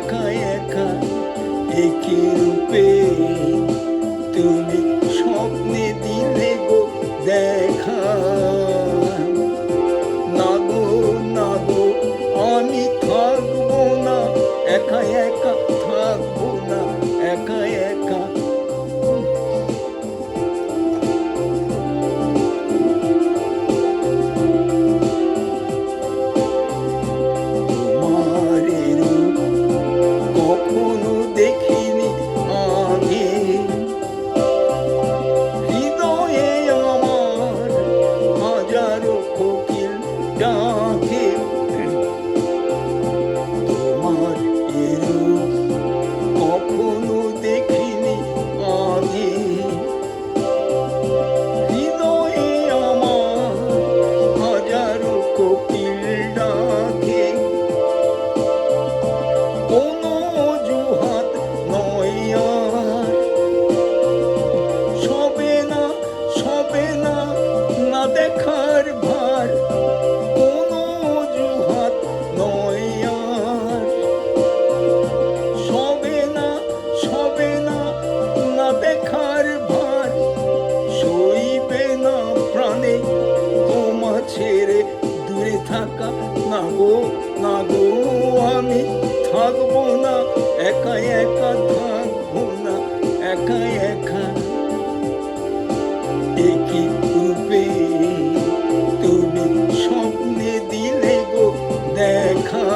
একা একা একই রূপে তুমি স্বপ্নে দিলে গো দেখা। না গো না গো আমি থাকবো না একা একা, থাকবো না একা একা। কখনো দেখিনি আগে, হৃদয়ে আমার হাজারো কোকিল ডাকে। তোমার এরূপ কখনো দেখিনি আগে, হৃদয়ে আমার হাজারো কোকিল ডাকে। কোনো অজুহাত নয় আর, সবে না সবে না না দেখার ভার। কোনো অজুহাত নয় আর, সবে না সবে না না দেখার ভার। সইবে না প্রাণে তোমা ছেড়ে দূরে থাকা। না গো না গো আমি থাকবো না একা একা, থাকবো না একা একা। একই রূপে তুমি স্বপ্নে দিলে গো দেখা।